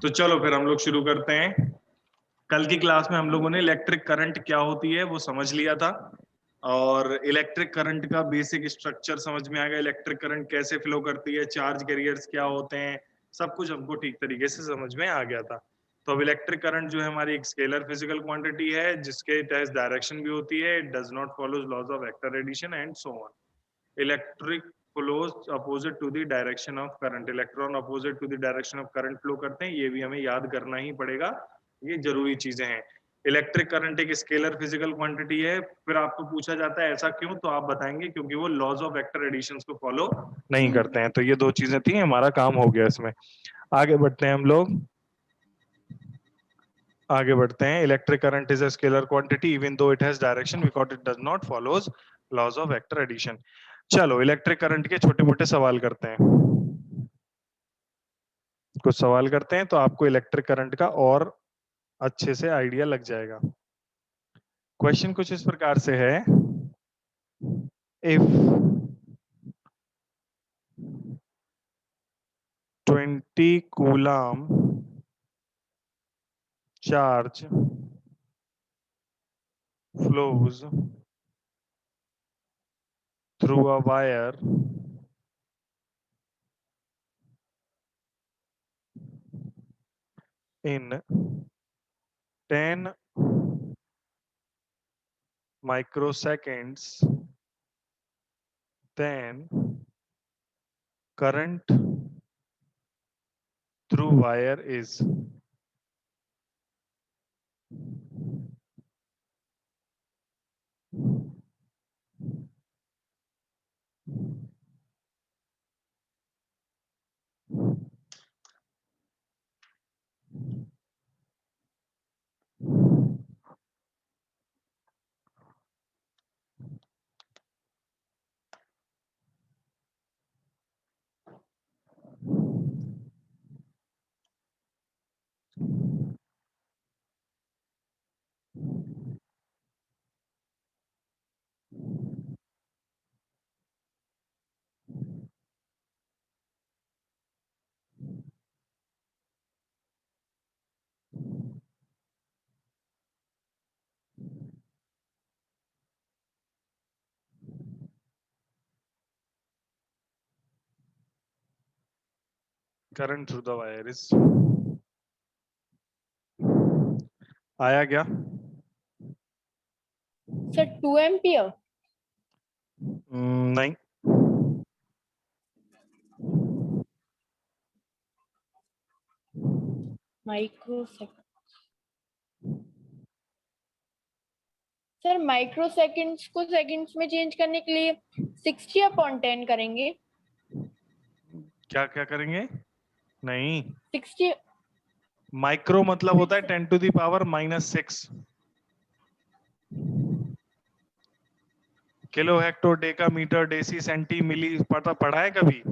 तो चलो फिर हम लोग शुरू करते हैं। कल की क्लास में हम लोगों ने इलेक्ट्रिक करंट क्या होती है वो समझ लिया था, और इलेक्ट्रिक करंट का बेसिक स्ट्रक्चर समझ में आ गया। इलेक्ट्रिक करंट कैसे फ्लो करती है, चार्ज कैरियर्स क्या होते हैं, सब कुछ हमको ठीक तरीके से समझ में आ गया था। तो अब इलेक्ट्रिक करंट जो है हमारी एक स्केलर फिजिकल क्वांटिटी है, जिसके तहत डायरेक्शन भी होती है, it does not follows laws of vector addition and so on. Electric flows opposite to the direction of current, electron opposite to the direction of current flow करते हैं, ये भी हमें याद करना ही पड़ेगा, ये जरूरी चीजें हैं। इलेक्ट्रिक करंट एक स्केलर फिजिकल क्वांटिटी है। फिर आपको पूछा जाता है ऐसा क्यों, तो आप बताएंगे क्योंकि वो लॉज ऑफ वेक्टर एडिशन को फॉलो नहीं करते हैं। तो ये दो चीजें थी, हमारा काम हो गया इसमें। आगे बढ़ते हैं हम लोग, आगे बढ़ते हैं। Electric current is a scalar quantity even though it has direction because it does not follows laws of vector addition. चलो इलेक्ट्रिक करंट के छोटे मोटे सवाल करते हैं, कुछ सवाल करते हैं तो आपको इलेक्ट्रिक करंट का और अच्छे से आइडिया लग जाएगा। क्वेश्चन कुछ इस प्रकार से है, if 20 coulomb charge flows through a wire in 10 microseconds, then current through wire is current through the wire is, आया क्या? Sir 2 ampere. नहीं, माइक्रोसेकंड। सर माइक्रोसेकंड्स को सेकंड्स में चेंज करने के लिए 60/10 करेंगे। क्या क्या करेंगे? नहीं, 60। माइक्रो मतलब होता है 10⁻⁻6 kilo hecto deca metre deci centi milli, पढ़ा है कभी?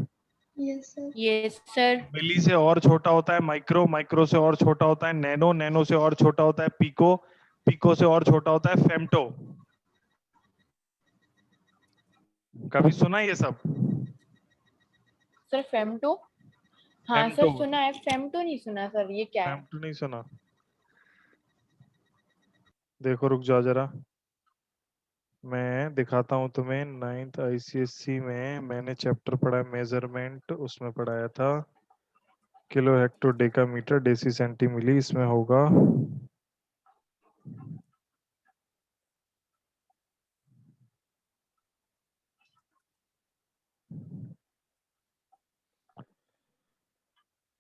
Yes sir. मिली से और छोटा होता है माइक्रो, माइक्रो से और छोटा होता है नैनो, नैनो से और छोटा होता है पीको, पीको से और छोटा होता है फेम्टो। कभी सुना ये सब? सर फेम्टो, हाँ सर फेम्टो, सुना है, फेम्टो नहीं सुना सर, ये क्या है? फेम्टो नहीं सुना? देखो रुक जाओ जरा, मैं दिखाता हूँ तुम्हें। 9th ICSE में मैंने चैप्टर पढ़ा मेजरमेंट, उसमें पढ़ाया था kilo hecto deca metre deci centi milli, इसमें होगा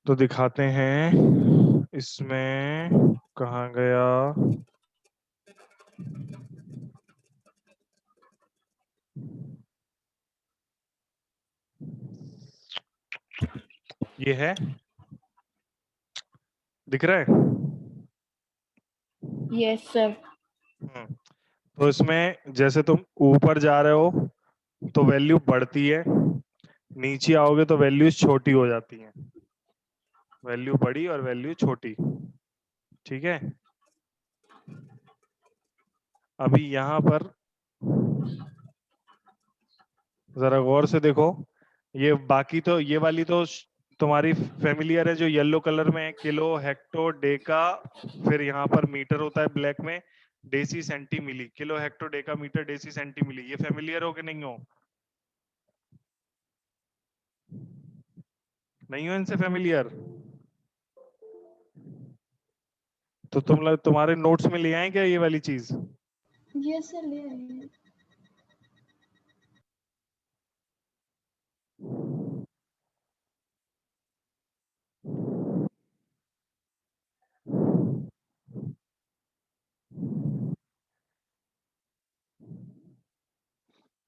तो दिखाते हैं इसमें, कहाँ गया? ये है, दिख रहा है? Yes sir. तो इसमें जैसे तुम ऊपर जा रहे हो तो वैल्यू बढ़ती है, नीचे आओगे तो वैल्यूज छोटी हो जाती हैं, वैल्यू बड़ी और वैल्यू छोटी। ठीक है, अभी यहां पर जरा गौर से देखो, ये बाकी तो ये वाली तो तुम्हारी फेमिलियर है जो येलो कलर में है, किलो, हेक्टो, डेका, फिर यहाँ पर मीटर होता है ब्लैक में, deci, centi, milli. Kilo, hecto, deca, metre, deci, centi, milli, ये फेमिलियर हो कि नहीं हो? नहीं हो इनसे फेमिलियर? तो तुम्हारे नोट्स में ले आए क्या ये वाली चीज? यस सर, ले रही हूँ।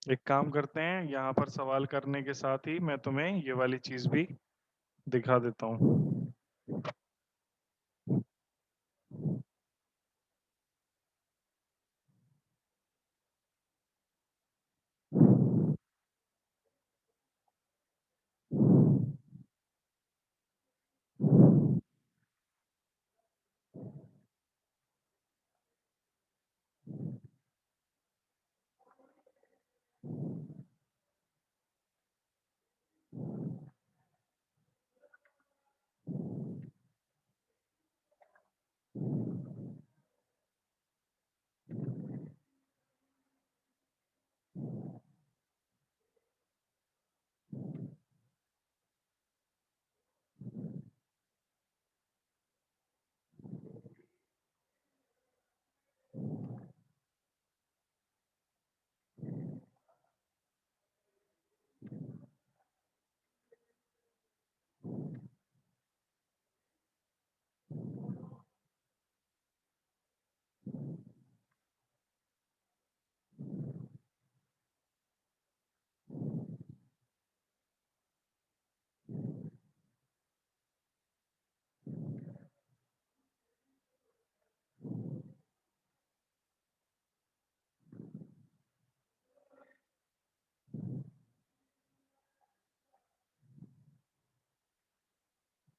एक काम करते हैं, यहाँ पर सवाल करने के साथ ही मैं तुम्हें ये वाली चीज भी दिखा देता हूँ।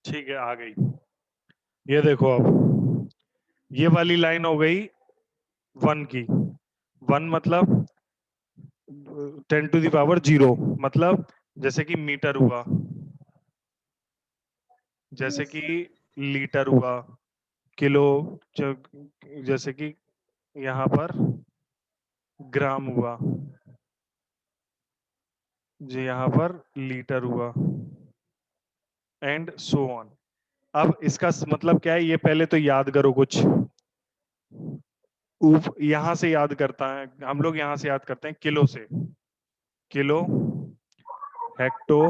ठीक है, आ गई। ये देखो, अब ये वाली लाइन हो गई 1 की। 1 मतलब 10⁻0, मतलब जैसे कि मीटर हुआ, जैसे Yes, कि sir. लीटर हुआ, किलो, जैसे कि यहाँ पर ग्राम हुआ, जो यहाँ पर लीटर हुआ, एंड सो ऑन। अब इसका मतलब क्या है, ये पहले तो याद करो कुछ। यहां से याद करता है हम लोग, यहां से याद करते हैं किलो से। किलो, हेक्टो,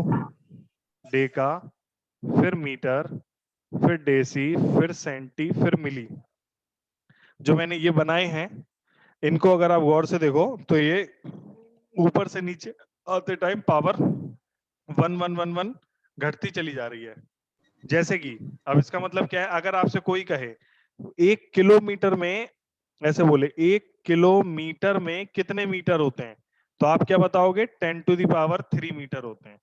डेका, फिर मीटर, फिर डेसी, फिर सेंटी, फिर मिली। जो मैंने ये बनाए हैं, इनको अगर आप गौर से देखो तो ये ऊपर से नीचे आते टाइम पावर 1 1 1 1 घटती चली जा रही है। जैसे कि अब इसका मतलब क्या है, अगर आपसे कोई कहे 1 किलोमीटर में, ऐसे बोले 1 किलोमीटर में कितने मीटर होते हैं, तो आप क्या बताओगे? 10⁻³ मीटर होते हैं।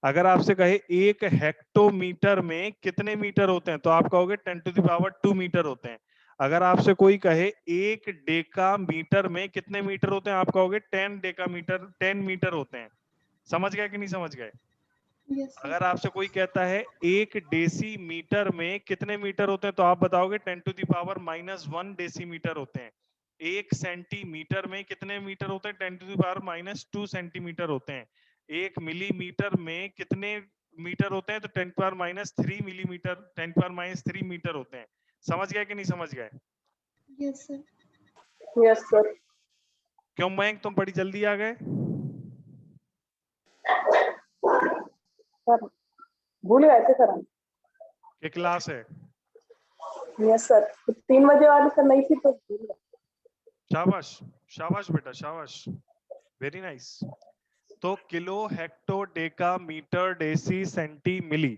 अगर आपसे कहे 1 हेक्टोमीटर में कितने मीटर होते हैं, तो आप कहोगे 10⁻² मीटर होते हैं। अगर आपसे कोई कहे 1 डेका मीटर में कितने मीटर होते हैं, आप कहोगे 10 डेका मीटर, 10 मीटर होते हैं। समझ गए कि नहीं समझ गए? Yes, sir. अगर आपसे कोई कहता है 1 डेसीमीटर में कितने मीटर होते हैं, तो आप बताओगे 10⁻⁻1 डेसीमीटर होते हैं। 1 सेंटीमीटर में कितने मीटर होते हैं? 10⁻⁻2 सेंटीमीटर होते हैं। 1 मिलीमीटर में कितने मीटर होते हैं? तो 10⁻³ मिलीमीटर, 10⁻³ मीटर होते हैं। समझ गए कि नहीं समझ गए? Yes, sir. Yes sir. क्यों मयंक, तुम बड़ी जल्दी आ गए? सर भूल गए थे सर हम। ये क्लास है। यस सर, 3 बजे वाली सर नहीं थी तो भूल गए। शाबाश, शाबाश बेटा, शाबाश, वेरी नाइस। तो kilo, hecto, deca, metre, deci, centi, milli,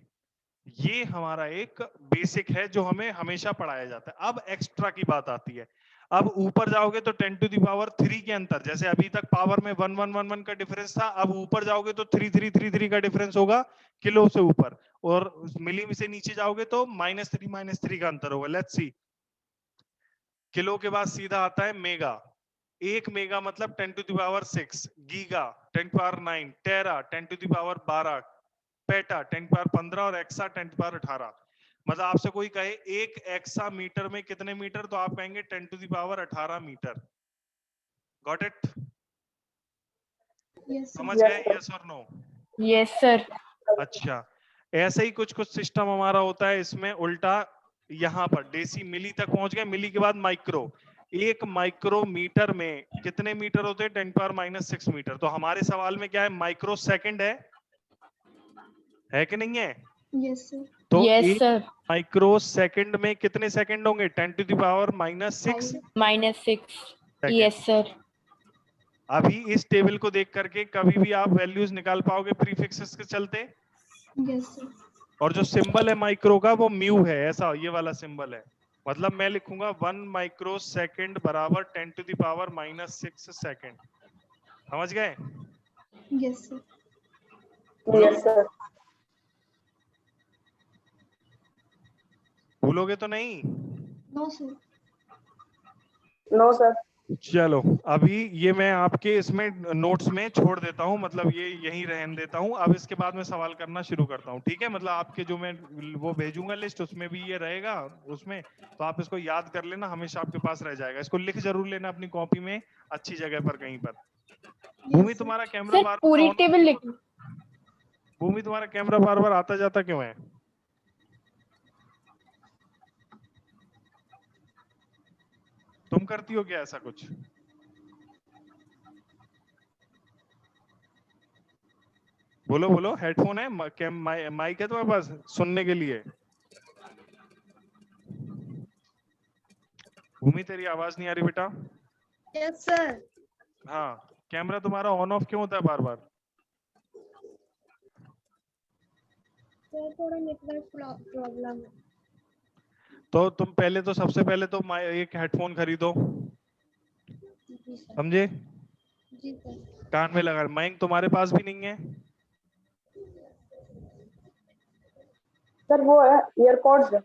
ये हमारा एक बेसिक है जो हमें हमेशा पढ़ाया जाता है। अब एक्स्ट्रा की बात आती है। अब ऊपर जाओगे तो 10⁻³ के अंतर, जैसे अभी तक पावर में 1 1 1 1 का डिफरेंस था, अब ऊपर जाओगे तो 3 3 3 3 का डिफरेंस होगा किलो से ऊपर, और मिली से नीचे जाओगे तो -3 का अंतर होगा। लेट्स सी, किलो के बाद सीधा आता है मेगा। 1 मेगा मतलब 10⁻6, गीगा 10⁻9, टेरा 10⁻12, पेटा 10⁻15 और एक्सा 10⁻18। मतलब आपसे कोई कहे एक एक्सा मीटर में कितने मीटर, तो आप कहेंगे 10⁻18 मीटर। Got it? समझ गए? यस और नो? Yes sir. अच्छा, ऐसे ही कुछ कुछ सिस्टम हमारा होता है इसमें उल्टा। यहाँ पर डेसी मिली तक पहुंच गए, मिली के बाद माइक्रो। एक माइक्रोमीटर में कितने मीटर होते हैं? 10⁻⁻6 मीटर। तो हमारे सवाल में क्या है? माइक्रो सेकंड है कि नहीं है? Yes sir. तो यस एक सर। माइक्रो सेकंड में कितने सेकंड होंगे? 10⁻⁻6 -6। सेकंड। Yes sir. अभी इस टेबल को देख करके कभी भी आप वैल्यूज निकाल पाओगे प्रीफिक्सेस के चलते? Yes sir. और जो सिंबल है माइक्रो का वो म्यू है, ऐसा ये वाला सिंबल है। मतलब मैं लिखूंगा 1 माइक्रो सेकंड बराबर 10⁻⁻6 सेकंड। समझ गए? Yes sir. Yes sir. भूलोगे तो नहीं? No sir. No sir. चलो, अभी ये मैं आपके इसमें नोट्स में छोड़ देता हूँ, मतलब ये यहीं रहने देता हूँ। अब इसके बाद मैं सवाल करना शुरू करता हूँ, ठीक है? मतलब आपके जो मैं वो भेजूंगा लिस्ट, उसमें भी ये रहेगा उसमें, तो आप इसको याद कर लेना, हमेशा आपके पास रह जाएगा। इसको लिख जरूर लेना अपनी कॉपी में, अच्छी जगह पर कहीं पर। भूमि तुम्हारा कैमरा सर बार पूरी बार टेबल लिख। भूमि तुम्हारा कैमरा बार बार आता जाता क्यों है? तुम करती हो क्या ऐसा कुछ? बोलो बोलो, हेडफोन है, माइक है तुम्हारे पास सुनने के लिए? भूमि तेरी आवाज नहीं आ रही बेटा। Yes sir. हाँ, कैमरा तुम्हारा ऑन ऑफ क्यों होता है बार बार? सर थोड़ा नेटवर्क प्रॉब्लम है। तो तुम पहले तो सबसे पहले तो एक हेडफोन खरीदो, जी सर। समझे? जी सर। कान में लगा। माइक तुम्हारे पास भी नहीं है? सर वो है ईयरपॉड्स है।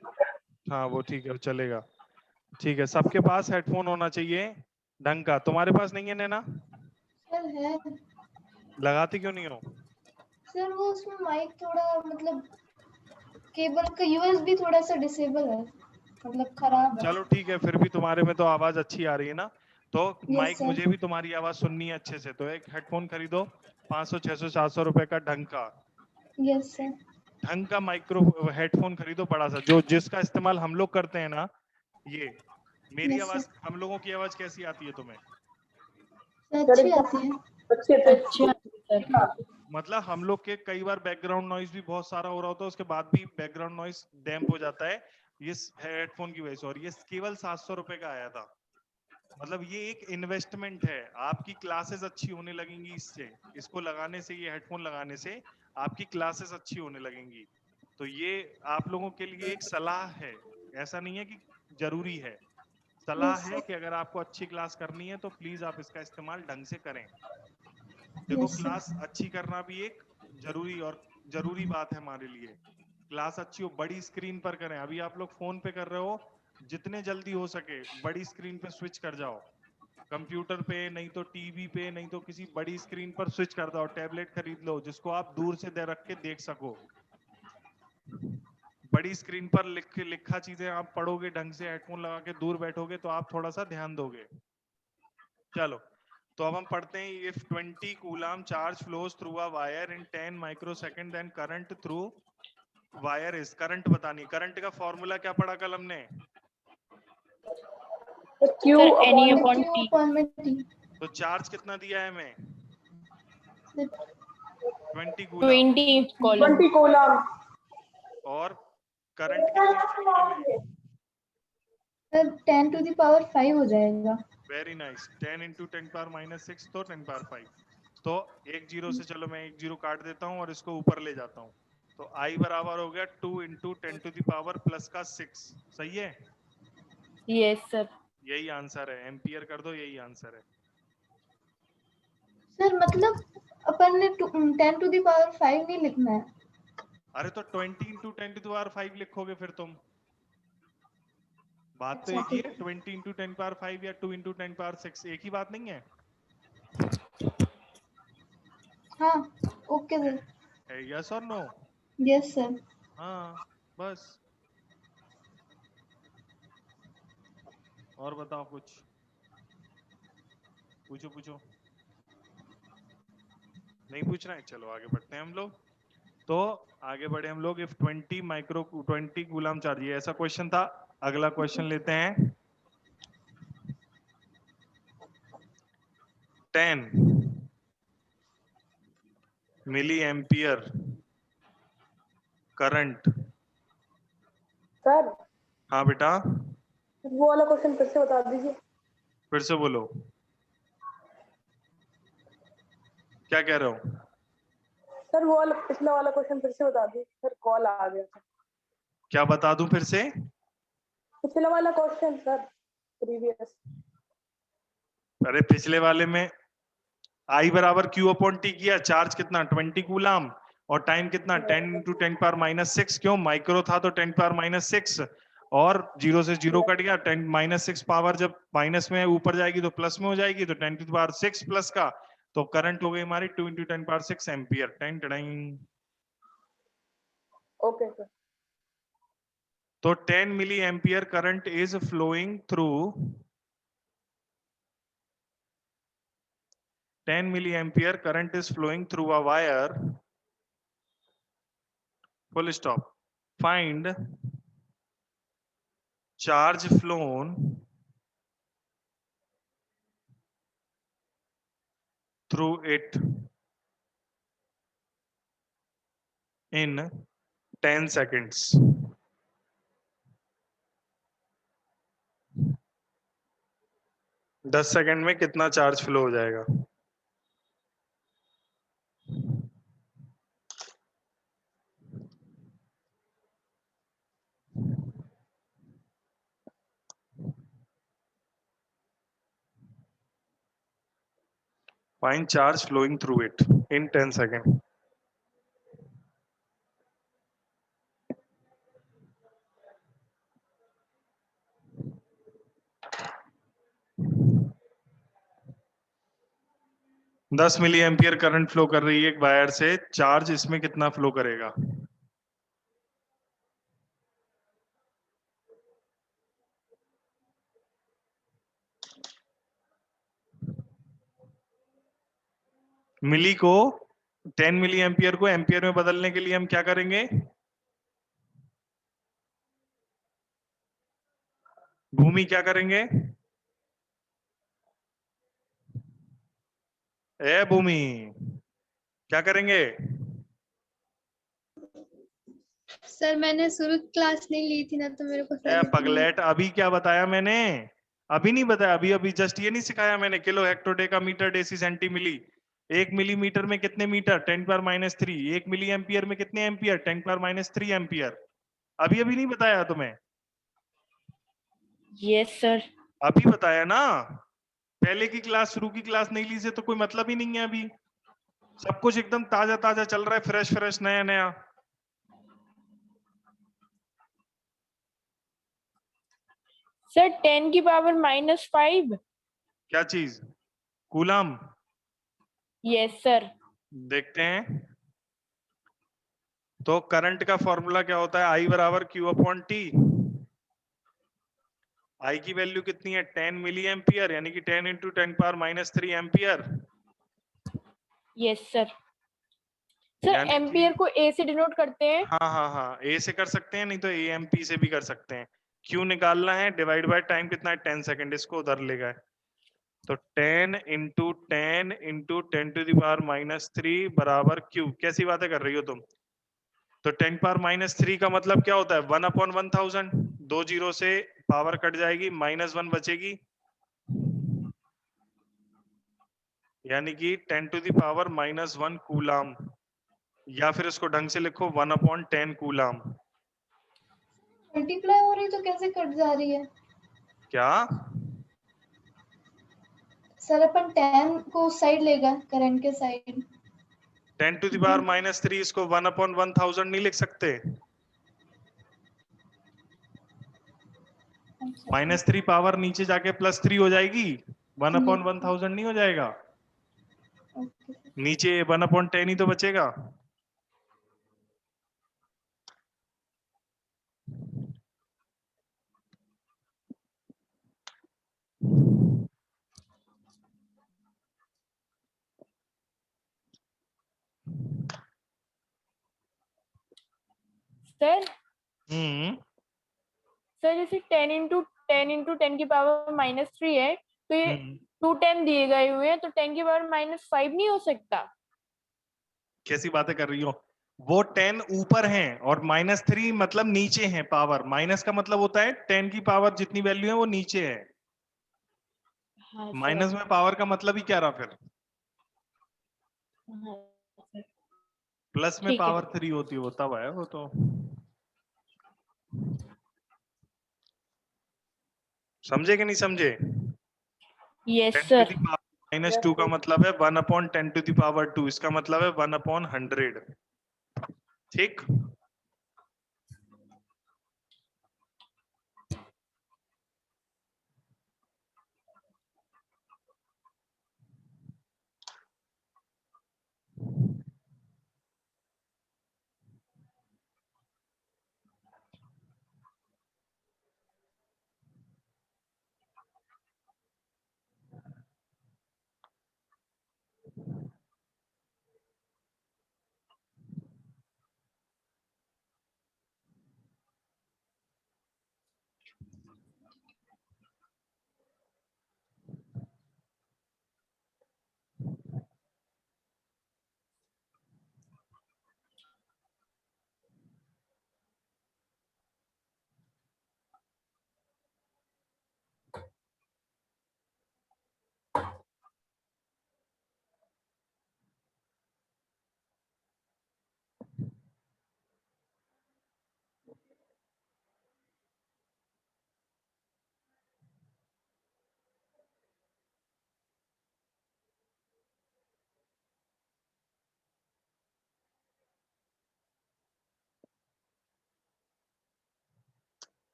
हाँ वो ठीक है, वो चलेगा। ठीक है, सबके पास हेडफोन होना चाहिए ढंग का। तुम्हारे पास नहीं है नैना? सर है। लगाती क्यों नहीं हो? सर वो उसमें माइक थोड़ा मतलब केबल का यूएसबी थोड़ा सा डिसेबल है, मतलब खराब है। चलो ठीक है, फिर भी तुम्हारे में तो आवाज अच्छी आ रही है ना। तो यस माइक सर। मुझे भी तुम्हारी आवाज सुननी है अच्छे से, तो एक हेडफोन खरीदो 500 600 700 रुपए का ढंग का। Yes sir. ढंग का माइक्रो हेडफोन खरीदो बड़ा सा, जो जिसका इस्तेमाल हम लोग करते हैं ना। ये मेरी यस आवाज, सर। हम लोगों की आवाज कैसी आती है तुम्हें? सर अच्छी आती है। अच्छे थे। अच्छा सर। मतलब हम लोग के कई बार बैकग्राउंड नॉइज भी बहुत सारा हो रहा होता है, उसके बाद भी बैकग्राउंड नॉइज डैम्प हो जाता है ये हेडफोन की वजह से। और ये केवल 700 रुपए का आया था। मतलब ये एक इन्वेस्टमेंट है, आपकी क्लासेस अच्छी होने लगेंगी इससे। इसको लगाने से, ये हेडफोन लगाने से आपकी क्लासेस अच्छी होने लगेंगी। तो ये आप लोगों के लिए एक सलाह है, ऐसा नहीं है कि जरूरी है, सलाह यस है सर। कि अगर आपको अच्छी क्लास करनी है तो प्लीज आप इसका इस्तेमाल ढंग से करें। देखो, यस क्लास सर। अच्छी करना भी एक जरूरी बात है हमारे लिए। क्लास अच्छी हो, बड़ी स्क्रीन पर करें। अभी आप लोग फोन पे कर रहे हो, जितने जल्दी हो सके बड़ी स्क्रीन पे स्विच कर जाओ। कंप्यूटर पे नहीं तो टीवी पे, नहीं तो किसी बड़ी स्क्रीन पर स्विच कर दो। टैबलेट खरीद लो जिसको आप दूर से रख के देख सको। बड़ी स्क्रीन पर लिखा चीजें आप पढ़ोगे ढंग से, हेडफोन लगा के दूर बैठोगे तो आप थोड़ा सा ध्यान दोगे। चलो, तो अब हम पढ़ते हैं। If 20 coulomb charge flows through a wire in 10 microsecond then current through wire is. Current बतानी। करंट का फॉर्मूला क्या पढ़ा कल हमने? Q sir any upon upon Q T. Upon में टी। तो चार्ज कितना दिया है हमें? 20 कूलम। 20 कॉलम। 20 कूलम। और करंट कितना चाहिए हमें? सर 10 टू द पावर 5 हो जाएगा। Very nice. 10 इंटू 10⁻⁻6 तो 10⁻⁵। तो एक जीरो से, चलो मैं एक जीरो काट देता हूँ और इसको ऊपर ले जाता हूँ। तो I बराबर हो गया 2 into 10 to the power plus का 6। सही है? Yes sir. यही आंसर है, एम्पियर कर दो, यही आंसर है। सर मतलब अपन ने 10 टू द पावर 5 नहीं लिखना है। अरे तो 20 इंटू 10 टू द पावर 5 लिखोगे फिर तुम। बात तो अच्छा एक ही ठीक है, 20 इंटू 10 पावर 5 या 2 इंटू 10 पावर 6, एक ही बात नहीं है? हाँ ओके सर। यस और नो? Yes sir. हाँ बस। और बताओ कुछ, पूछो पूछो। नहीं पूछ रहे हैं, चलो आगे बढ़ते हैं हम लोग। तो आगे बढ़े हम लोग। इफ 20 कूलम चार्ज, ये ऐसा क्वेश्चन था। अगला क्वेश्चन लेते हैं। 10 मिली एम्पियर करंट। सर हाँ बेटा, वो वाला क्वेश्चन फिर से बता दीजिए। फिर से बोलो, क्या कह रहे हो? सर वो वाला पिछला वाला क्वेश्चन फिर से बता दीजिए, सर कॉल आ गया था। क्या बता दूं फिर से? पिछला वाला क्वेश्चन सर, प्रीवियस। अरे पिछले वाले में I बराबर Q अपॉन T किया, चार्ज कितना 20 कूलम, और टाइम कितना 10 इंटू 10 पावर माइनस 6। क्यों, माइक्रो था तो 10 पावर माइनस 6, और 0 से 0 कट गया। 10 माइनस 6 पावर जब माइनस में ऊपर जाएगी तो प्लस में हो जाएगी, तो 10 टू द पावर 6 प्लस का, तो करंट हो गई हमारी 2 into 10 power 6 ampere. 10 okay sir. तो 10 milli ampere current is flowing through 10 milliampere current is flowing through a wire, full stop. Find charge flown through it in 10 seconds. दस second में कितना charge flow हो जाएगा? Find charge flowing through it in 10 seconds. दस मिली ampere current flow कर रही है एक वायर से, चार्ज इसमें कितना फ्लो करेगा? मिली को 10 मिली एम्पियर को एम्पियर में बदलने के लिए हम क्या करेंगे? भूमि क्या करेंगे? ए भूमि, क्या करेंगे? सर मैंने शुरू क्लास नहीं ली थी ना, तो मेरे को ए सर पगलेट, अभी क्या बताया मैंने? अभी नहीं बताया, अभी अभी जस्ट ये नहीं सिखाया मैंने। Kilo hecto deca metre deci centi milli. 1 millimetre में कितने metre? 10 power minus 3। 1 milli ampere में कितने एम्पियर? 10 power minus 3 ampere. अभी अभी नहीं बताया तुम्हें? Yes sir. अभी बताया ना। पहले की क्लास, शुरू की क्लास नहीं ली से तो कोई मतलब ही नहीं है। अभी सब कुछ एकदम ताजा ताजा चल रहा है, फ्रेश फ्रेश, नया नया। सर 10 की पावर -5। क्या चीज? कूलम। Yes sir. देखते हैं। तो करंट का फॉर्मूला क्या होता है? आई बराबर क्यू अपॉन टी। आई की वैल्यू कितनी है? 10 मिली एम्पियर, यानी कि 10 into 10 power minus 3 ampere. Yes sir. Sir यानी कि एम्पियर को ए से डिनोट करते हैं। हाँ हाँ हाँ, ए से कर सकते हैं, नहीं तो ए एम पी से भी कर सकते हैं। क्यू निकालना है, डिवाइड बाय टाइम कितना है? 10 सेकंड, इसको उधर ले गए तो 10 into 10 into 10 to the power minus 3 बराबर क्यू। कैसी बातें कर रही हो तुम? तो 10 पावर माइनस 3 का मतलब क्या होता है? 1 अपॉन 1000। 2 जीरो से पावर कट जाएगी, -1 बचेगी, यानी कि 10 टू द पावर -1 कूलम। या फिर इसको ढंग से लिखो, 1 अपॉन 10 कूलम। मल्टीप्लाई हो रही तो कैसे कट जा रही है? क्या? सर अपन 10 को साइड लेगा, करंट के side. 10 to the power minus 3, इसको 1 अपॉन 1000 नहीं लिख सकते? -3 पावर नीचे जाके +3 हो जाएगी, 1 अपॉन 1000 नहीं हो जाएगा। नीचे 1 अपॉन 10 ही तो बचेगा। सर हम्म सर जैसे 10 की पावर -3 है, तो ये 2 10 दिए गए हुए हैं, तो 10 की पावर -5 नहीं हो सकता? कैसी बातें कर रही हो? वो 10 ऊपर हैं और -3 मतलब नीचे हैं पावर। माइनस का मतलब होता है 10 की पावर जितनी वैल्यू है वो नीचे है। हाँ सर। माइनस में पावर का मतलब ही क्या रहा फिर? हाँ सर, प्लस में ठीक है। पावर 3 होती है वो तब है वो तो। समझे कि नहीं समझे? Yes 10 to sir. The power -2 का मतलब है 1/10⁻²। इसका मतलब है 1/100। ठीक।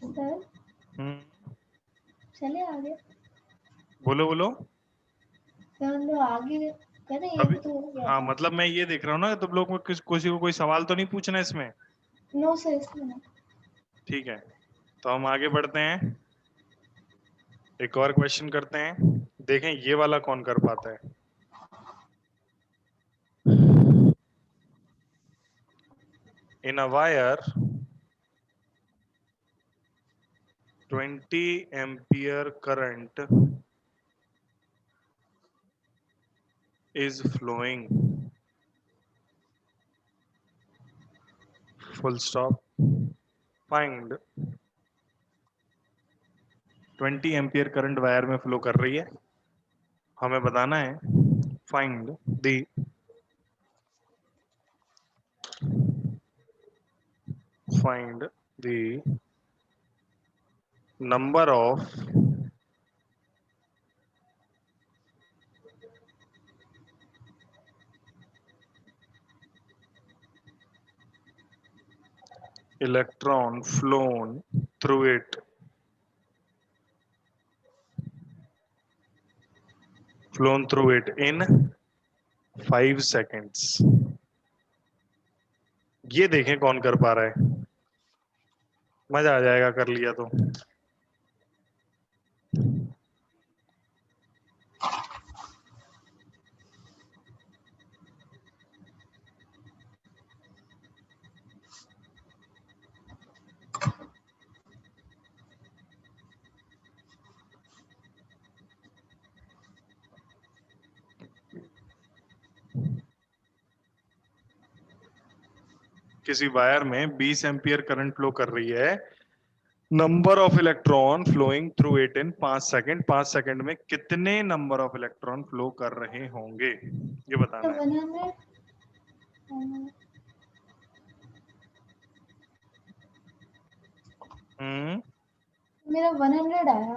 सर चले आगे। बोलो बोलो। सर हम लोग आगे करें, ये अभी तो हो गया हाँ था। मतलब मैं ये देख रहा हूँ ना, तुम लोग में किसी को कोई सवाल तो नहीं पूछना इसमें? नो सर, इसमें नहीं। ठीक ठीक है, तो हम आगे बढ़ते हैं। एक और क्वेश्चन करते हैं, देखें ये वाला कौन कर पाता है। In a wire 20 ampere current is flowing, full stop, find 20 ampere current wire में फ्लो कर रही है, हमें बताना है find the number of electron flown through it in 5 seconds। ये देखें कौन कर पा रहा है, मजा आ जाएगा कर लिया तो। किसी वायर में 20 एम्पियर करंट फ्लो कर रही है, number of electron flowing through it in 5 second. 5 second में कितने नंबर ऑफ इलेक्ट्रॉन फ्लो कर रहे होंगे ये तो बताना है। 100। मेरा 100 आया।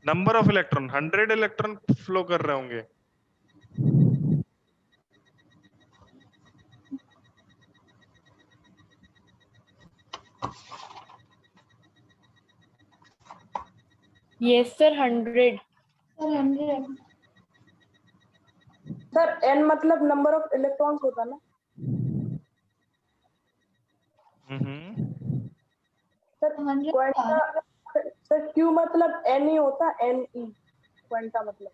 Number of electron 100 electron flow कर रहे होंगे। Yes sir, 100। Sir 100 sir n मतलब नंबर ऑफ इलेक्ट्रॉन्स होता ना। सर 100 क्वांटा, सर q मतलब n ही होता, n e क्वांटा मतलब।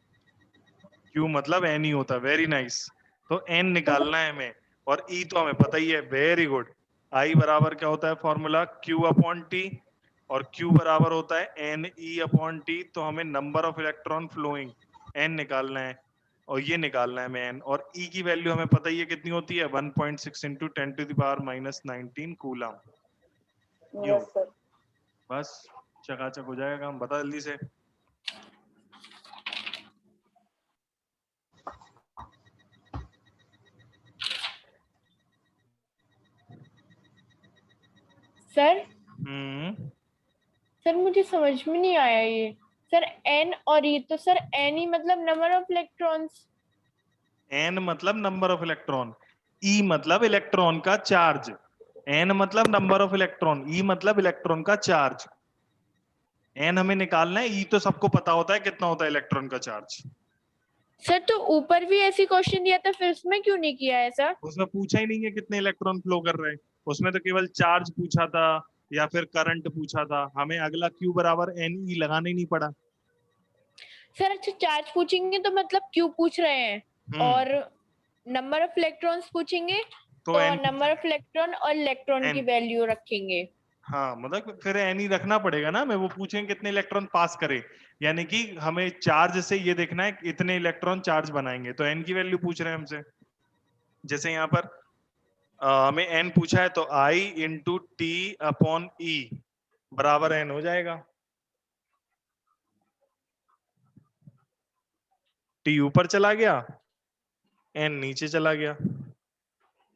क्यू मतलब एन ही होता, वेरी नाइस। तो एन निकालना है हमें, और ई तो हमें पता ही है, वेरी गुड। आई बराबर क्या होता है फॉर्मूला, क्यू अपॉन टी, और क्यू बराबर होता है एन ई अपॉन टी। तो हमें number of electron flowing N निकालना है, और ये निकालना है हमें एन, और ई की वैल्यू हमें पता ही है कितनी होती है, 1.6 इंटू 10⁻⁻19 कूलम। यो, यस सर। बस चकाचक हो जाएगा काम, बता जल्दी से। सर हम्म, मुझे समझ में नहीं आया ये। सर एन और ई, तो सर एन ही मतलब नंबर ऑफ इलेक्ट्रॉन्स। एन मतलब नंबर ऑफ इलेक्ट्रॉन, ई मतलब इलेक्ट्रॉन का चार्ज। एन मतलब नंबर ऑफ इलेक्ट्रॉन, ई मतलब इलेक्ट्रॉन का चार्ज। एन हमें निकालना है, ई तो सबको पता होता है कितना होता है इलेक्ट्रॉन का चार्ज। सर तो ऊपर भी ऐसी क्वेश्चन दिया था, फिर उसमें क्यों नहीं किया ऐसा? उसमें पूछा ही नहीं है कितने इलेक्ट्रॉन फ्लो कर रहे हैं, उसमें तो केवल चार्ज पूछा था या फिर करंट पूछा था। हमें अगला क्यू बराबर एन ई लगाना ही नहीं पड़ा। सर अच्छा, चार्ज पूछेंगे तो मतलब क्यू पूछ रहे हैं, और नंबर ऑफ इलेक्ट्रॉन्स पूछेंगे तो तो एन, नंबर ऑफ इलेक्ट्रॉन और इलेक्ट्रॉन की एन, वैल्यू रखेंगे। हाँ मतलब फिर एन ही रखना पड़ेगा ना। मैं वो पूछेंगे कितने इलेक्ट्रॉन पास करे, यानी कि हमें चार्ज से ये देखना है इतने इलेक्ट्रॉन चार्ज बनाएंगे, तो एन की वैल्यू पूछ रहे हैं हमसे। जैसे यहाँ पर हमें एन पूछा है, तो आई इंटू टी अपॉन ई बराबर एन हो जाएगा। टी ऊपर चला गया, एन नीचे चला गया।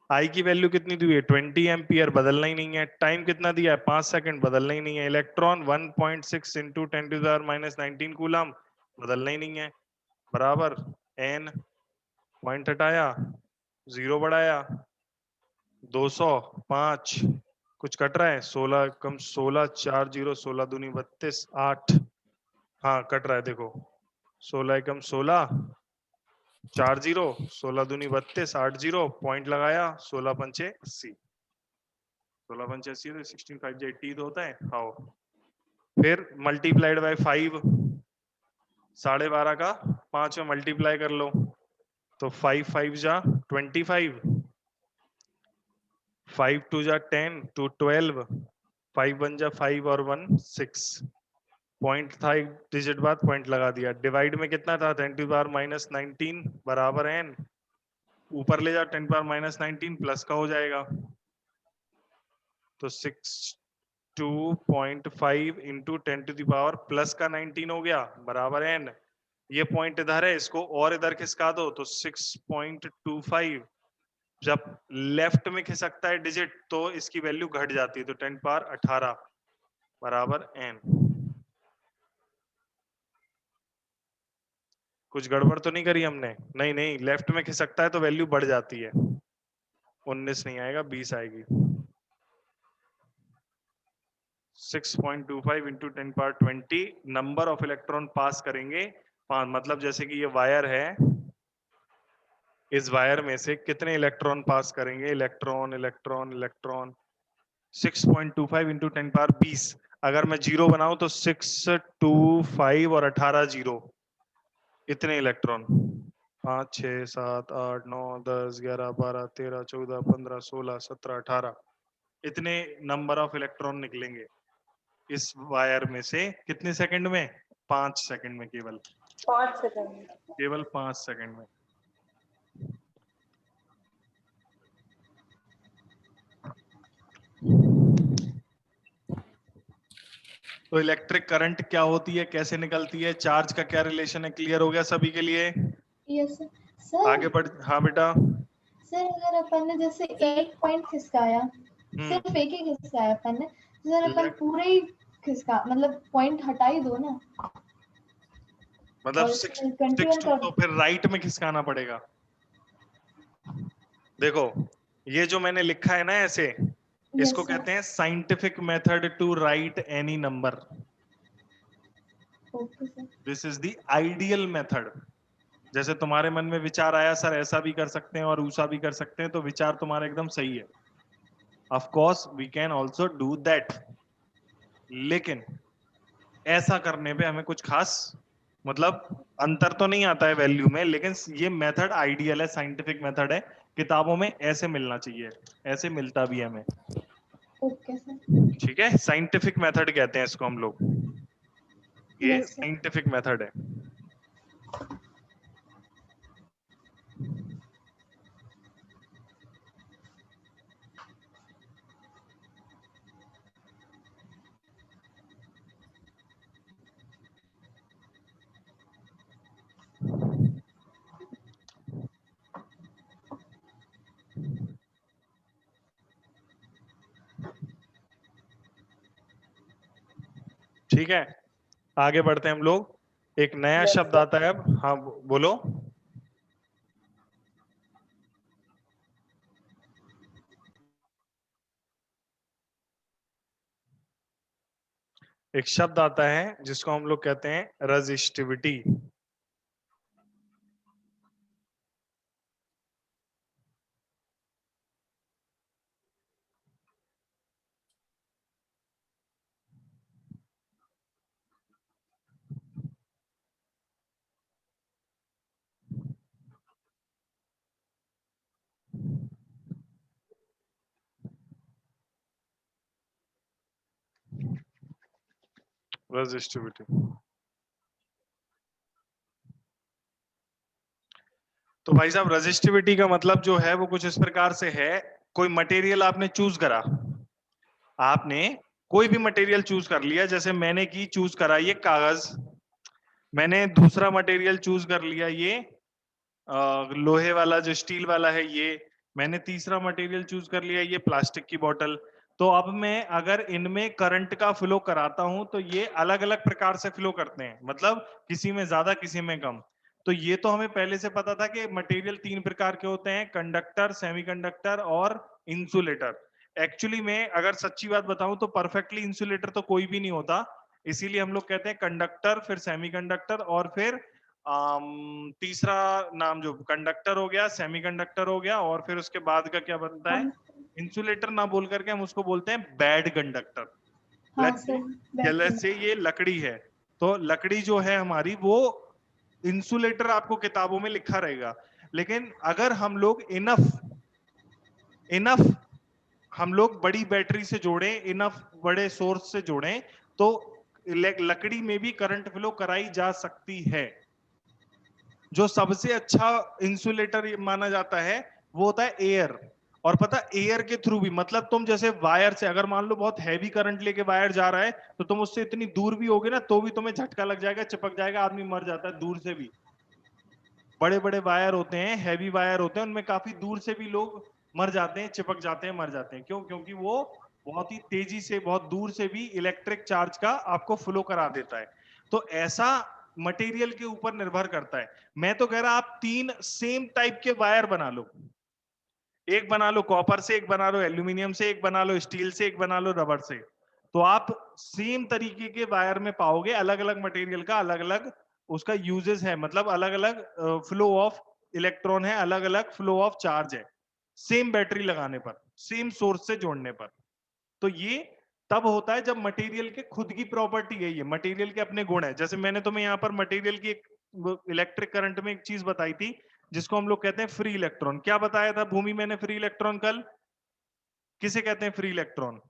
आई की वैल्यू कितनी दी है, 20 एम्पियर, बदलना ही नहीं है। टाइम कितना दिया है, 5 सेकंड, बदलना ही नहीं है। इलेक्ट्रॉन 1.6 इंटू 10⁻⁻19 कूलम, बदलना ही नहीं है, बराबर एन। पॉइंट हटाया, जीरो बढ़ाया, 200, 5, कुछ कट रहा है, 16 कम 16, 4 जीरो, 16 दूनी 32, 8, हाँ कट रहा है देखो, 16 एकम 16, 4 जीरो, 16 दूनी 32, 8 जीरो, पॉइंट लगाया, 16 पंचे 80, 16 पंचे 80 तो 16 5 जा 80 तो होता है, हाँ। फिर मल्टीप्लाइड बाय 5, 12.5 का 5 में मल्टीप्लाई कर लो, तो 5 5 जा 25, 5 2 जा 10, 2 12, 5 1 जा 5 और 1 6, पॉइंट था एक डिजिट बाद, पॉइंट लगा दिया। डिवाइड में कितना था, 10⁻⁻19 बराबर एन, ऊपर ले जा 10⁻⁻19 प्लस का हो जाएगा, तो 62.5 इंटू 10⁻, प्लस का 19 हो गया, बराबर एन। ये पॉइंट इधर है, इसको और इधर खिसका दो, तो 6.25। जब लेफ्ट में खिसकता है डिजिट तो इसकी वैल्यू घट जाती है, तो 10⁻18 बराबर एन। कुछ गड़बड़ तो नहीं करी हमने? नहीं नहीं, लेफ्ट में खिसकता है तो वैल्यू बढ़ जाती है, 19 नहीं आएगा, 20 आएगी। 6.25 इंटू 10⁻20 नंबर ऑफ इलेक्ट्रॉन पास करेंगे 5, मतलब जैसे कि ये वायर है, इस वायर में से कितने इलेक्ट्रॉन पास करेंगे, इलेक्ट्रॉन इलेक्ट्रॉन इलेक्ट्रॉन, 6.25 इंटू 10⁻20। अगर मैं जीरो बनाऊं तो 6 2 5 और 18 जीरो, इतने इलेक्ट्रॉन, 5 6 7 8 9 10 11 12 13 14 15 16 17 18, इतने नंबर ऑफ इलेक्ट्रॉन निकलेंगे इस वायर में से। कितने सेकंड में, 5 सेकंड में, केवल 5 सेकंड। केवल 5 सेकंड में। तो इलेक्ट्रिक करंट क्या होती है, कैसे निकलती है, चार्ज का क्या रिलेशन है, क्लियर हो गया सभी के लिए? Yes sir. आगे बढ़, हाँ बेटा। सर अगर अपन ने जैसे एक पॉइंट खिसकाया, सिर्फ एक ही खिसकाया अपन ने, सर अपन पूरे ही खिसका, मतलब पॉइंट हटा ही दो ना, मतलब और 6 21 तो फिर राइट में खिसकाना पड़ेगा। देखो ये जो मैंने लिखा है ना ऐसे, इसको कहते हैं scientific method to write any number. Okay sir. This is the ideal method. जैसे तुम्हारे मन में विचार आया सर ऐसा भी कर सकते हैं और ऊसा भी कर सकते हैं, तो विचार तुम्हारा एकदम सही है। Of course we can also do that, लेकिन ऐसा करने पे हमें कुछ खास मतलब अंतर तो नहीं आता है वैल्यू में, लेकिन ये मेथड आइडियल है, साइंटिफिक मेथड है, किताबों में ऐसे मिलना चाहिए, ऐसे मिलता भी है हमें। Okay sir. ठीक है, साइंटिफिक मेथड कहते हैं इसको हम लोग, ये यस सर। साइंटिफिक मेथड है। ठीक है, आगे बढ़ते हैं हम लोग। एक नया Yes, शब्द sir. आता है अब। हाँ बोलो। एक शब्द आता है जिसको हम लोग कहते हैं रेजिस्टिविटी। रेजिस्टिविटी, तो भाई साहब रेजिस्टिविटी का मतलब जो है वो कुछ इस प्रकार से है। कोई मटेरियल आपने चूज करा, आपने कोई भी मटेरियल चूज कर लिया, जैसे मैंने की चूज करा ये कागज, मैंने दूसरा मटेरियल चूज कर लिया ये लोहे वाला जो स्टील वाला है ये, मैंने तीसरा मटेरियल चूज कर लिया ये प्लास्टिक की बोतल। तो अब मैं अगर इनमें करंट का फ्लो कराता हूं तो ये अलग अलग प्रकार से फ्लो करते हैं, मतलब किसी में ज्यादा किसी में कम। तो ये तो हमें पहले से पता था कि मटेरियल तीन प्रकार के होते हैं, कंडक्टर, सेमीकंडक्टर और इंसुलेटर। एक्चुअली में अगर सच्ची बात बताऊं तो परफेक्टली इंसुलेटर तो कोई भी नहीं होता, इसीलिए हम लोग कहते हैं कंडक्टर, फिर सेमीकंडक्टर और फिर तीसरा नाम जो कंडक्टर हो गया, सेमीकंडक्टर हो गया, और फिर उसके बाद का क्या बनता है, इंसुलेटर ना बोल करके हम उसको बोलते हैं बैड कंडक्टर। हाँ सर। लेट्स से ये लकड़ी है, तो लकड़ी जो है हमारी वो इंसुलेटर आपको किताबों में लिखा रहेगा, लेकिन अगर हम लोग इनफ हम लोग बड़ी बैटरी से जोड़ें, इनफ बड़े सोर्स से जोड़ें, तो लकड़ी में भी करंट फ्लो कराई जा सकती है। जो सबसे अच्छा इंसुलेटर माना जाता है वो होता है एयर। और पता एयर के थ्रू भी, मतलब तुम जैसे वायर से अगर मान लो बहुत हैवी करंट लेके वायर जा रहा है, तो तुम उससे इतनी दूर भी होगे ना तो भी तुम्हें झटका लग जाएगा, चिपक जाएगा, आदमी मर जाता है दूर से भी। बड़े बड़े वायर होते हैं, हैवी वायर होते हैं, उनमें काफी दूर से भी लोग मर जाते हैं, चिपक जाते हैं, मर जाते हैं। क्यों? क्योंकि वो बहुत ही तेजी से, बहुत दूर से भी इलेक्ट्रिक चार्ज का आपको फ्लो करा देता है। तो ऐसा मटेरियल के ऊपर निर्भर करता है। मैं तो कह रहा आप तीन सेम टाइप के वायर बना लो, एक बना लो कॉपर से, एक बना लो एल्यूमिनियम से, एक बना लो स्टील से, एक बना लो रबर से, तो आप सेम तरीके के वायर में पाओगे अलग अलग मटेरियल का अलग अलग उसका यूजेस है, मतलब अलग अलग फ्लो ऑफ इलेक्ट्रॉन है, अलग अलग फ्लो ऑफ चार्ज है, सेम बैटरी लगाने पर, सेम सोर्स से जोड़ने पर। तो ये तब होता है जब मटेरियल के खुद की प्रॉपर्टी है, ये मटेरियल के अपने गुण है। जैसे मैंने तुम्हें यहाँ पर मटेरियल की एक इलेक्ट्रिक करंट में एक चीज बताई थी जिसको हम लोग कहते हैं फ्री इलेक्ट्रॉन। क्या बताया था भूमि मैंने फ्री इलेक्ट्रॉन कल? किसे कहते हैं फ्री इलेक्ट्रॉन?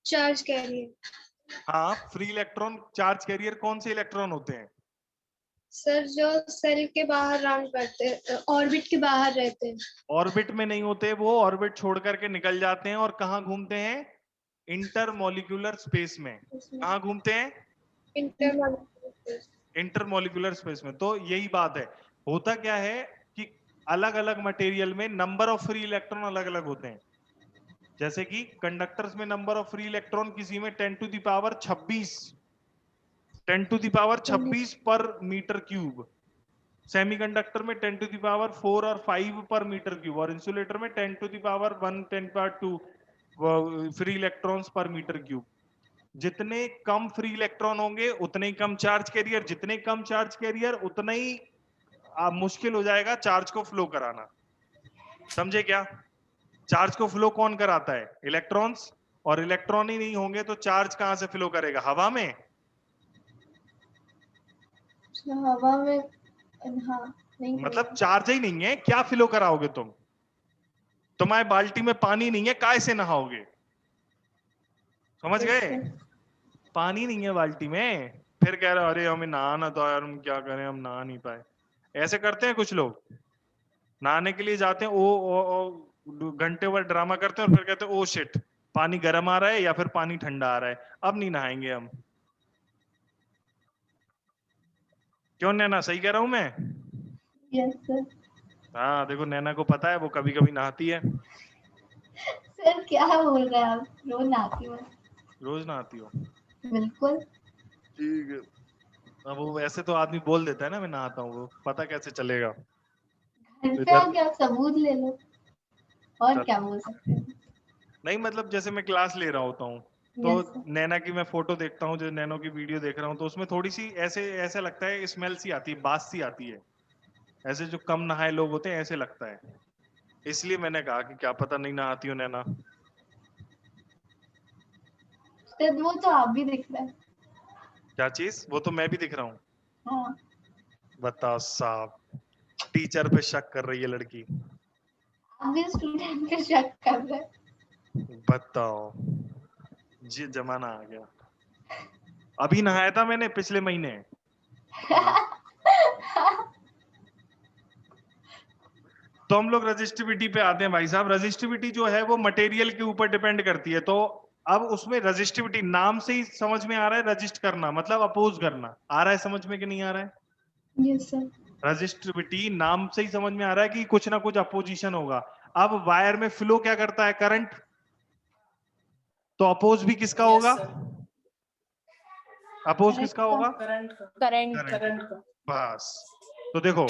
Charge carrier. हाँ, फ्री इलेक्ट्रॉन चार्ज कैरियर कौन से इलेक्ट्रॉन होते हैं? सर जो सेल के बाहर राउंड करते हैं, ऑर्बिट के बाहर रहते हैं। ऑर्बिट में नहीं होते, वो ऑर्बिट छोड़ करके निकल जाते हैं और कहाँ घूमते हैं? इंटरमोलिकुलर स्पेस में। कहाँ घूमते हैं? इंटरमोलिकुलर स्पेस में। तो यही बात है, होता क्या है कि अलग अलग मटेरियल में नंबर ऑफ फ्री इलेक्ट्रॉन अलग अलग होते हैं। जैसे कि कंडक्टर्स में नंबर ऑफ फ्री इलेक्ट्रॉन किसी में 10 to the power 26, 10 to the power 26 per metre cube, semiconductor में 10 टू द पावर 4 और 5 पर मीटर क्यूब, और इंसुलेटर में 10 to the power 1, 10 power 2 free electrons per metre cube. जितने कम फ्री इलेक्ट्रॉन होंगे उतने ही कम चार्ज कैरियर, जितने कम चार्ज कैरियर उतना ही मुश्किल हो जाएगा चार्ज को फ्लो कराना। समझे क्या? चार्ज को फ्लो कौन कराता है? इलेक्ट्रॉन्स। और इलेक्ट्रॉन ही नहीं होंगे तो चार्ज कहां से फ्लो करेगा? हवा में। हवा में, हाँ नहीं मतलब करेगा। चार्ज ही नहीं है, क्या फ्लो कराओगे तुम? तुम्हारे बाल्टी में पानी नहीं है, काय से नहाओगे? समझ गए? अच्छा। पानी नहीं है बाल्टी में, फिर कह रहे अरे हमें नहाना तो यार, हम क्या करें, हम नहा नहीं पाए। ऐसे करते हैं कुछ लोग, नहाने के लिए जाते हैं, ओ घंटे भर ड्रामा करते हैं और फिर कहते हैं ओ शिट, पानी गर्म आ रहा है या फिर पानी ठंडा आ रहा है, अब नहीं नहाएंगे हम। क्यों नैना, सही कह रहा हूं मैं? Yes sir. हाँ देखो, नैना को पता है, वो कभी कभी नहाती है। सर क्या बोल रहे हैं आप, रोज नहाती हूँ। रोज नहाती हो? बिल्कुल। ठीक है। अब वो वैसे तो आदमी बोल देता है ना मैं नहाता हूँ, वो पता कैसे चलेगा? घर पे इधर आके आप सबूत ले लो, और चल, क्या बोल सकते हैं। नहीं मतलब जैसे मैं क्लास ले रहा होता हूँ तो यस सर। नैना की मैं फोटो देखता हूँ, जो नैनो की वीडियो देख रहा हूँ, तो उसमें थोड़ी सी ऐसे ऐसा लगता है, स्मेल सी आती है, बास सी आती है, ऐसे जो कम नहाए लोग होते हैं ऐसे लगता है। इसलिए मैंने कहा कि क्या पता नहीं नहाती हो नैना। सर वो तो आप भी दिख रहा है। क्या चीज? वो तो मैं भी दिख रहा हूँ। हाँ। बताओ साहब, टीचर पे शक कर रही है लड़की। आप भी स्टूडेंट पे शक कर रहे हैं। बताओ, जी जमाना आ गया। अभी नहाया था मैंने पिछले महीने। तो हम लोग रजिस्टिविटी पे आते हैं भाई साहब। रजिस्टिविटी जो है वो मटेरियल के ऊपर डिपेंड करती है। तो अब उसमें रजिस्टिविटी नाम से ही समझ में आ रहा है, रजिस्ट करना मतलब अपोज करना। आ रहा है समझ में कि नहीं आ रहा है? Yes sir. रजिस्टिविटी नाम से ही समझ में आ रहा है कि कुछ ना कुछ अपोजिशन होगा। अब वायर में फ्लो क्या करता है? करंट। तो अपोज भी किसका होगा? अपोज किसका होगा? Current current. करंट का। बस। तो देखो,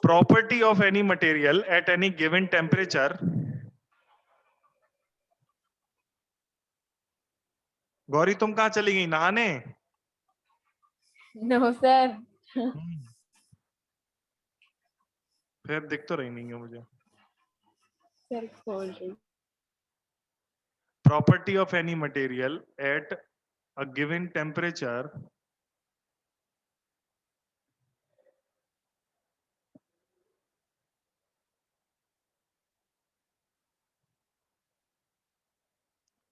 property of any material at any given temperature, Gauri तुम कहाँ चली गई, नहाने? No sir. फिर दिख तो रही नहीं है मुझे। सर खोल रही। Property of any material at a given temperature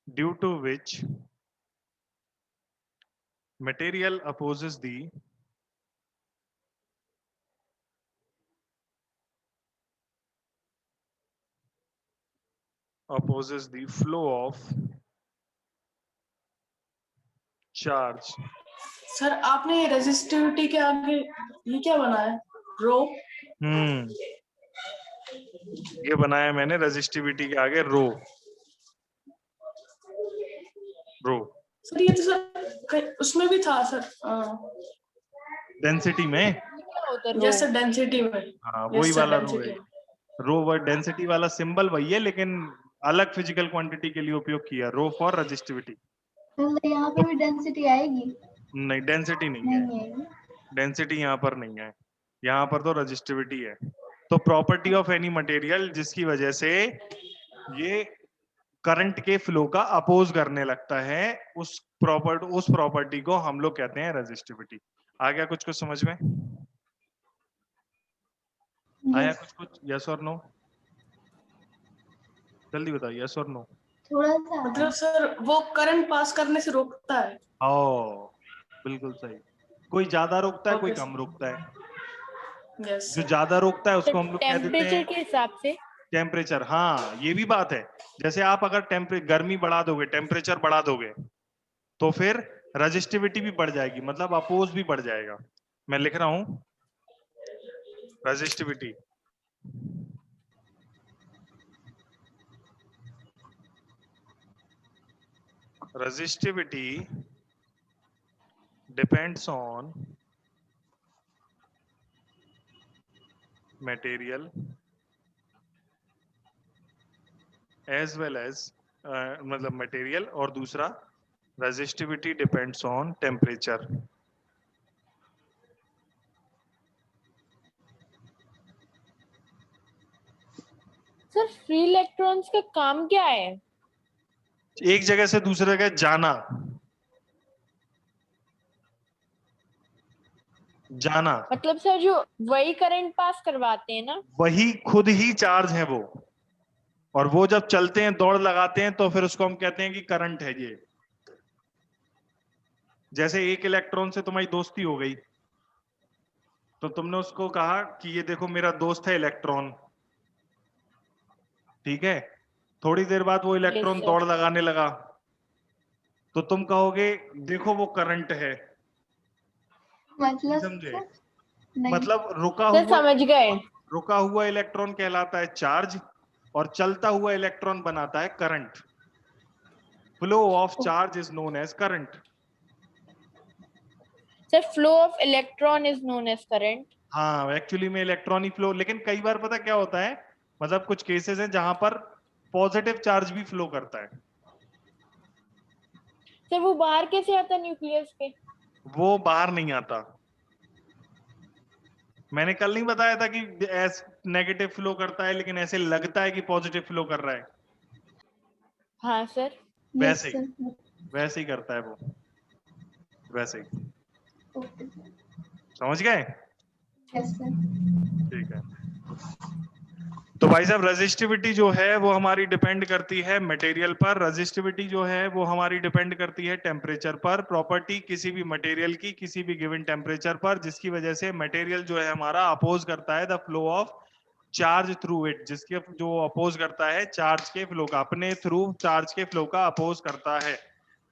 due to which material opposes the flow of charge। Sir आपने रेजिस्टिविटी के आगे ये क्या बनाया, रो? ये बनाया मैंने रेजिस्टिविटी के आगे रो। सर ये तो सर उसमें भी था सर, डेंसिटी में। क्या होता है यस सर, डेंसिटी में। हाँ यस वही सर, वाला रो है। डेंसिटी। रो वर्ड डेंसिटी वाला सिंबल वही है, लेकिन अलग फिजिकल क्वांटिटी के लिए उपयोग किया, रो फॉर रेजिस्टिविटी। तो यहाँ पे भी डेंसिटी आएगी? नहीं, डेंसिटी नहीं है। नहीं आएगी। डेंसिटी यहाँ पर नहीं है, यहाँ पर तो रजिस्टिविटी है। तो प्रॉपर्टी ऑफ एनी मटेरियल जिसकी वजह से ये करंट के फ्लो का अपोज करने लगता है, उस प्रॉपर्टी को हम लोग कहते हैं रजिस्टिविटी। आ गया कुछ कुछ समझ में? आया यस। कुछ कुछ? यस और नो? जल्दी बताओ, यस और नो। थोड़ा सा मतलब सर वो करंट पास करने से रोकता है। ओ बिल्कुल सही। कोई ज्यादा रोकता है, कोई ओके कम रोकता है। यस जो सर। ज्यादा रोकता है तो उसको हम लोग कह देते टेम्परेचर हैं के हिसाब से। टेम्परेचर। हाँ ये भी बात है। जैसे आप अगर गर्मी बढ़ा दोगे, टेम्परेचर बढ़ा दोगे, तो फिर रजिस्टिविटी भी बढ़ जाएगी, मतलब अपोज भी बढ़ जाएगा। मैं लिख रहा हूं resistivity. resistivity depends on material as well as मतलब मटेरियल, और दूसरा resistivity depends on temperature. Sir free electrons का काम क्या है? एक जगह से दूसरे जगह जाना, जाना। मतलब सर जो वही करंट पास करवाते हैं ना? वही खुद ही चार्ज है वो, और वो जब चलते हैं, दौड़ लगाते हैं, तो फिर उसको हम कहते हैं कि करंट है ये। जैसे एक इलेक्ट्रॉन से तुम्हारी दोस्ती हो गई, तो तुमने उसको कहा कि ये देखो मेरा दोस्त है इलेक्ट्रॉन, ठीक है। थोड़ी देर बाद वो इलेक्ट्रॉन सर। दौड़ लगाने लगा, तो तुम कहोगे देखो वो करंट है। मतलब समझे? नहीं। मतलब सर समझ गए। रुका हुआ इलेक्ट्रॉन कहलाता है चार्ज, और चलता हुआ इलेक्ट्रॉन बनाता है current. Flow of charge is known as current. Sir flow of electron is known as current. हाँ, एक्चुअली में इलेक्ट्रॉनिक फ्लो, लेकिन कई बार पता क्या होता है, मतलब कुछ केसेस हैं जहां पर पॉजिटिव चार्ज भी फ्लो करता है। सर वो बाहर कैसे आता है न्यूक्लियस के? वो बाहर नहीं आता। मैंने कल नहीं बताया था कि नेगेटिव फ्लो करता है, लेकिन ऐसे लगता है कि पॉजिटिव फ्लो कर रहा है। हाँ सर। यस वैसे ही सर। वैसे ही करता है वो, वैसे ही। Okay sir. समझ गए? Yes sir. ठीक है। तो भाई साहब, रेजिस्टिविटी जो है वो हमारी डिपेंड करती है मटेरियल पर, रेजिस्टिविटी जो है वो हमारी डिपेंड करती है टेम्परेचर पर। प्रॉपर्टी किसी भी मटेरियल की किसी भी गिवन टेम्परेचर पर, जिसकी वजह से मटेरियल जो है हमारा अपोज करता है the flow of charge through it, जिसके जो अपोज करता है चार्ज के फ्लो का, अपने थ्रू चार्ज के फ्लो का अपोज करता है,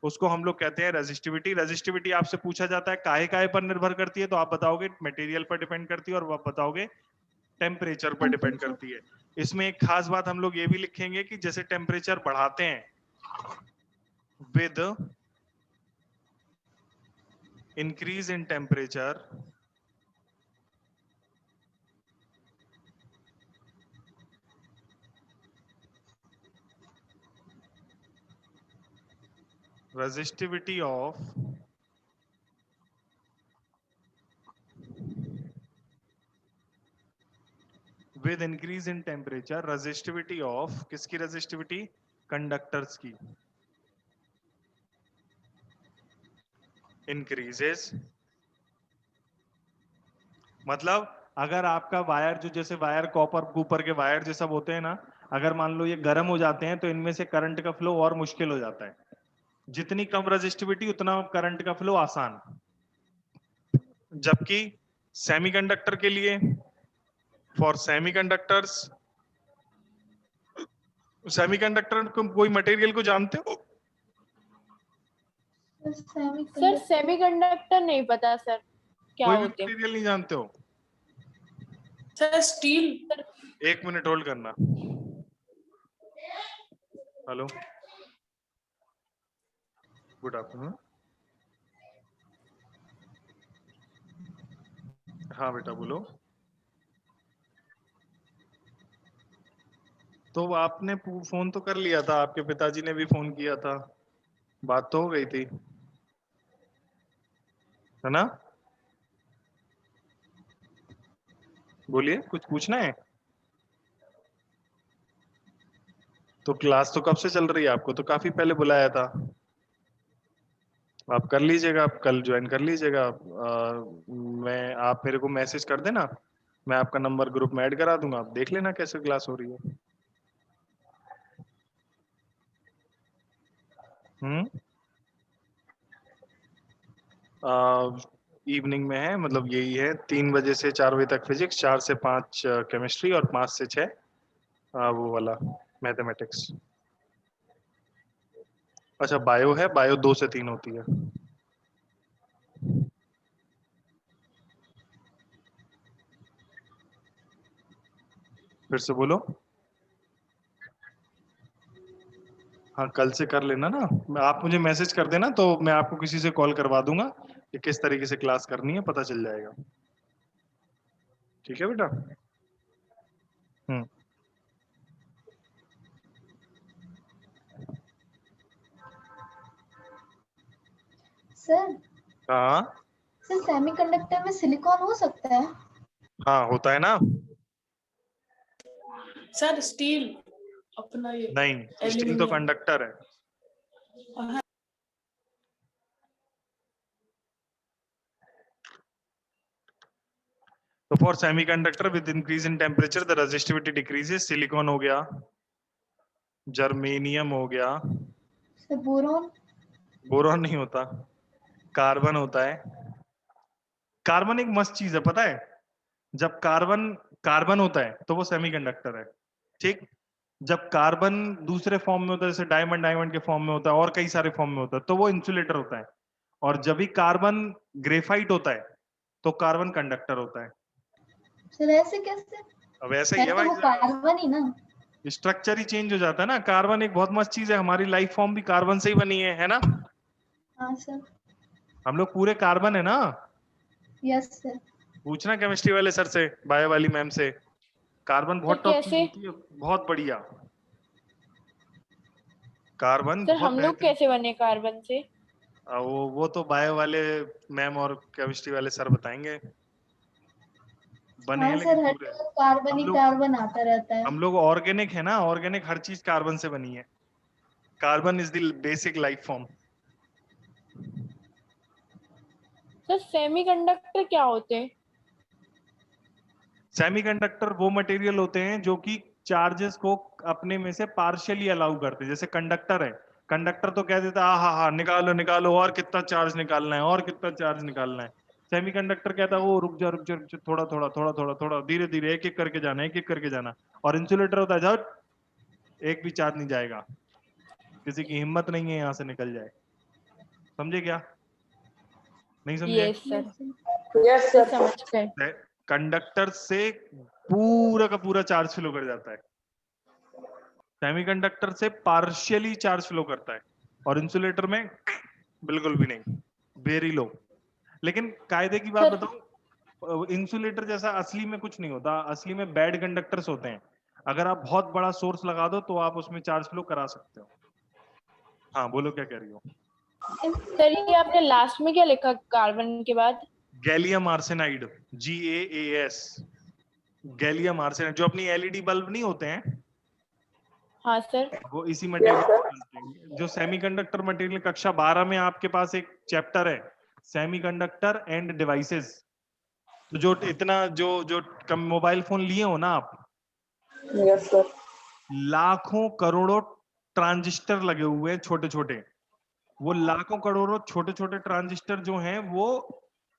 उसको हम लोग कहते हैं रेजिस्टिविटी। रेजिस्टिविटी आपसे पूछा जाता है काहे काहे पर निर्भर करती है, तो आप बताओगे मटेरियल पर डिपेंड करती है, और आप बताओगे टेम्परेचर पर डिपेंड करती है। इसमें एक खास बात हम लोग ये भी लिखेंगे कि जैसे टेम्परेचर बढ़ाते हैं, with increase in temperature resistivity of with increase in temperature resistivity of किसकी resistivity? कंडक्टर्स की increases। मतलब अगर आपका वायर जो, जैसे वायर कॉपर के वायर जैसा होते हैं ना, अगर मान लो ये गर्म हो जाते हैं तो इनमें से करंट का फ्लो और मुश्किल हो जाता है। जितनी कम रेजिस्टिविटी उतना करंट का फ्लो आसान। जबकि सेमीकंडक्टर के लिए, फॉर सेमीकंडक्टर्स, सेमीकंडक्टर को कोई मटेरियल को जानते हो? सर सेमीकंडक्टर नहीं पता सर क्या कोई भी होते हैं। मटेरियल नहीं जानते हो? Sir steel. एक मिनट होल्ड करना। Hello, good afternoon. हाँ बेटा बोलो। तो आपने फोन तो कर लिया था, आपके पिताजी ने भी फोन किया था, बात तो हो गई थी, है ना? बोलिए, कुछ पूछना है? तो क्लास तो कब से चल रही है? आपको तो काफी पहले बुलाया था। आप कर लीजिएगा, आप कल ज्वाइन कर लीजिएगा। आप मेरे को मैसेज कर देना, मैं आपका नंबर ग्रुप में ऐड करा दूंगा, आप देख लेना कैसे क्लास हो रही है। इवनिंग में है, मतलब यही है, 3 बजे से 4 बजे तक फिजिक्स, 4 से 5 केमिस्ट्री, और 5 से 6 वो वाला मैथमेटिक्स। अच्छा, बायो है, बायो 2 से 3 होती है। फिर से बोलो। हाँ, कल से कर लेना ना, आप मुझे मैसेज कर देना तो मैं आपको किसी से कॉल करवा दूंगा कि किस तरीके से क्लास करनी है, पता चल जाएगा। ठीक है बेटा? सर हाँ सर सेमीकंडक्टर में सिलिकॉन हो सकता है? हाँ होता है ना। सर स्टील अपना ये नहीं, स्टील तो एल्यूमिनियम। कंडक्टर है। तो for semiconductor with increase in temperature the resistivity decreases. Silicon हो गया, जर्मेनियम हो गया, सर बोरॉन? बोरॉन नहीं होता, कार्बन होता है। कार्बन एक मस्त चीज है, पता है? जब कार्बन कार्बन होता है तो वो सेमीकंडक्टर है, ठीक। जब कार्बन दूसरे फॉर्म में होता है, जैसे डायमंड डायमंड के फॉर्म में होता है और कई सारे फॉर्म में होता है, तो वो इंसुलेटर होता है। और जब भी कार्बन ग्रेफाइट होता है तो कार्बन कंडक्टर होता है। सर ऐसे कैसे? अब ऐसा ही है है तो वो भाई, कार्बन ही ना। स्ट्रक्चर ही चेंज हो जाता है ना। कार्बन एक बहुत मस्त चीज है, हमारी लाइफ फॉर्म भी कार्बन से ही बनी है ना। हाँ सर। हम लोग पूरे कार्बन है ना। Yes sir. पूछना केमिस्ट्री वाले सर से, बायो वाली मैम से। कार्बन बहुत टॉप चीज कैसे? होती है, बहुत बढ़िया। कार्बन सर बहुत हम लोग बेहतरीन। कैसे बने कार्बन से? वो तो बायो वाले मैम और केमिस्ट्री वाले सर बताएंगे। बने हाँ हैं सर, लेकिन हर पूरे। जगह कार्बन ही हम लोग कार्बन आता रहता है। हम लोग ऑर्गेनिक है ना, ऑर्गेनिक हर चीज कार्बन से बनी है। Carbon is the basic life form. Sir semiconductor क्या होते हैं? सेमीकंडक्टर वो मटेरियल होते हैं जो कि चार्जेस को अपने में से पार्शियली अलाउ करते हैं। जैसे कंडक्टर है, कंडक्टर तो कह देता है हाँ निकालो निकालो, और कितना चार्ज निकालना है, और कितना चार्ज निकालना है। सेमीकंडक्टर कहता है वो रुक जा रुक जा रुक जा, थोड़ा थोड़ा थोड़ा थोड़ा थोड़ा धीरे धीरे एक एक करके जाना, एक एक करके जाना। और इंसुलेटर होता है जाओ, एक भी चार्ज नहीं जाएगा, किसी की हिम्मत नहीं है यहाँ से निकल जाए। समझे क्या? नहीं समझे? Yes sir, yes sir sir. समझ गए। कंडक्टर से पूरा का पूरा चार्ज फ्लो कर जाता है, सेमीकंडक्टर से पार्शियली चार्ज फ्लो करता है, और इंसुलेटर में बिल्कुल भी नहीं, वेरी लो। लेकिन कायदे की बात सर बताऊं, इंसुलेटर जैसा असली में कुछ नहीं होता। असली में बैड कंडक्टर्स होते हैं। अगर आप बहुत बड़ा सोर्स लगा दो तो आप उसमें चार्ज फ्लो करा सकते हो। हाँ बोलो, क्या कह रही हो? सर ये आपने लास्ट में क्या लिखा कार्बन के बाद? Gallium arsenide, GaAs। Gallium arsenide जो अपनी LED बल्ब नहीं होते हैं, हाँ सर। वो इसी यस मटेरियल से सर। बनते हैं। जो सेमीकंडक्टर मटेरियल, कक्षा 12 में आपके पास एक चैप्टर है सेमीकंडक्टर एंड डिवाइसेस। तो जो इतना जो जो मोबाइल फोन लिए हो ना आप, यस सर। लाखों करोड़ों ट्रांजिस्टर लगे हुए हैं छोटे छोटे। वो लाखों करोड़ों छोटे छोटे ट्रांजिस्टर जो हैं वो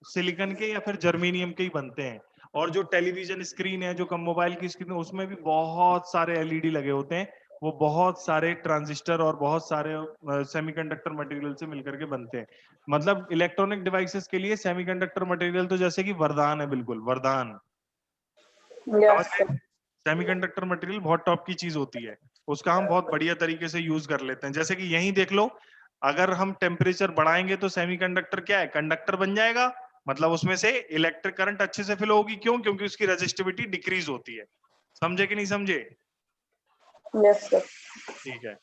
सिलिकॉन के या फिर जर्मेनियम के ही बनते हैं। और जो टेलीविजन स्क्रीन है, जो कम मोबाइल की स्क्रीन है, उसमें भी बहुत सारे LED लगे होते हैं। वो बहुत सारे ट्रांजिस्टर और बहुत सारे सेमीकंडक्टर मटेरियल से मिलकर के बनते हैं। मतलब इलेक्ट्रॉनिक डिवाइसेस के लिए सेमीकंडक्टर मटेरियल तो जैसे कि वरदान है, बिल्कुल वरदान। Yes sir. सेमीकंडक्टर मटेरियल बहुत टॉप की चीज होती है, उसका हम बहुत बढ़िया तरीके से यूज कर लेते हैं। जैसे कि यही देख लो, अगर हम टेम्परेचर बढ़ाएंगे तो सेमीकंडक्टर क्या है, कंडक्टर बन जाएगा। मतलब उसमें से इलेक्ट्रिक करंट अच्छे से फ्लो होगी। क्यों? क्योंकि उसकी रेजिस्टिविटी डिक्रीज होती है। समझे कि नहीं समझे? Yes sir. ठीक है,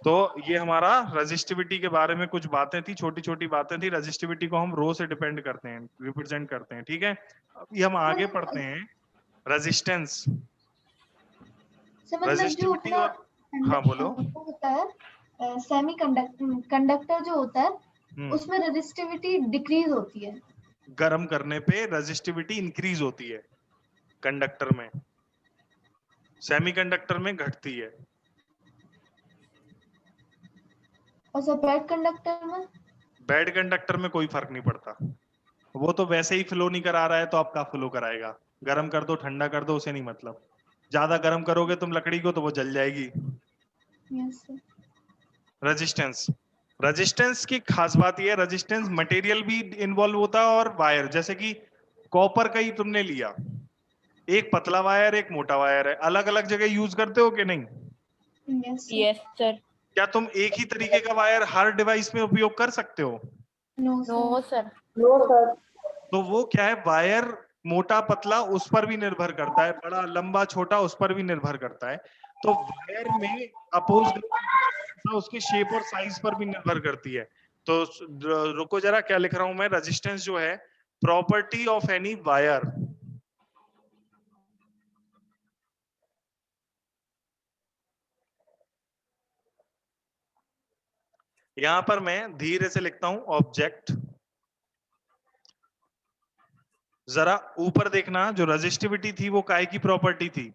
तो ये हमारा रेजिस्टिविटी के बारे में कुछ बातें थी, छोटी छोटी बातें थी। रेजिस्टिविटी को हम रो से डिपेंड करते हैं, रिप्रेजेंट करते हैं। ठीक है, अभी हम आगे पढ़ते हैं रेजिस्टेंस। सर मतलब जो रेजिस्टिविटी अपना और हाँ बोलो। वो होता है सेमी कंडक्टर जो होता है उसमें रेजिस्टिविटी डिक्रीज होती है। गर्म करने पे रेजिस्टिविटी इंक्रीज होती है कंडक्टर में, सेमीकंडक्टर में घटती है। और सर बैड कंडक्टर में? बैड कंडक्टर में कोई फर्क नहीं पड़ता, वो तो वैसे ही फ्लो नहीं करा रहा है तो आपका फ्लो कराएगा। गर्म कर दो ठंडा कर दो, उसे नहीं मतलब। ज्यादा गर्म करोगे तुम लकड़ी को तो वो जल जाएगी। Yes sir. रेजिस्टेंस, रेजिस्टेंस की खास बात यह है, रेजिस्टेंस मटेरियल भी इन्वॉल्व होता है और वायर। जैसे कि कॉपर का ही तुमने लिया, एक पतला वायर एक मोटा वायर है, अलग अलग जगह यूज करते हो कि नहीं? Yes sir. Yes sir. क्या तुम एक ही तरीके का वायर हर डिवाइस में उपयोग कर सकते हो? No no sir. Sir. No sir. तो वो क्या है, वायर मोटा पतला उस पर भी निर्भर करता है, बड़ा लंबा छोटा उस पर भी निर्भर करता है। तो वायर में अपोज उसके शेप और साइज पर भी निर्भर करती है। तो रुको जरा, क्या लिख रहा हूं मैं? रेजिस्टेंस जो है प्रॉपर्टी ऑफ एनी वायर, यहां पर मैं धीरे से लिखता हूं ऑब्जेक्ट। जरा ऊपर देखना, जो रेजिस्टिविटी थी वो काय की प्रॉपर्टी थी?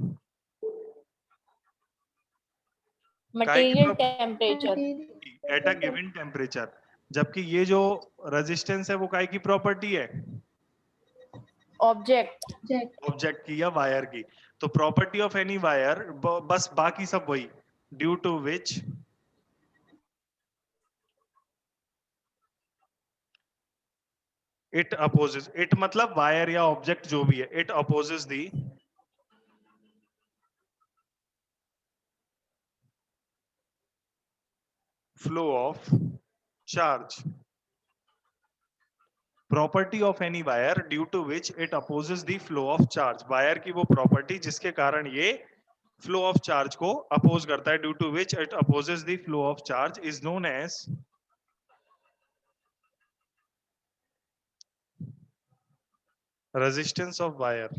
Material temperature at a given temperature, जबकि ये जो रेजिस्टेंस है वो काय की प्रॉपर्टी है? ऑब्जेक्ट ऑब्जेक्ट की या वायर की। तो प्रॉपर्टी ऑफ एनी वायर, बस बाकी सब वही, due to which it opposes, it मतलब वायर या ऑब्जेक्ट जो भी है, it opposes the flow of charge. Property of any wire due to which it opposes the flow of charge, wire की वो प्रॉपर्टी जिसके कारण ये फ्लो ऑफ चार्ज को अपोज करता है, due to which it opposes the flow of charge is known as resistance of wire.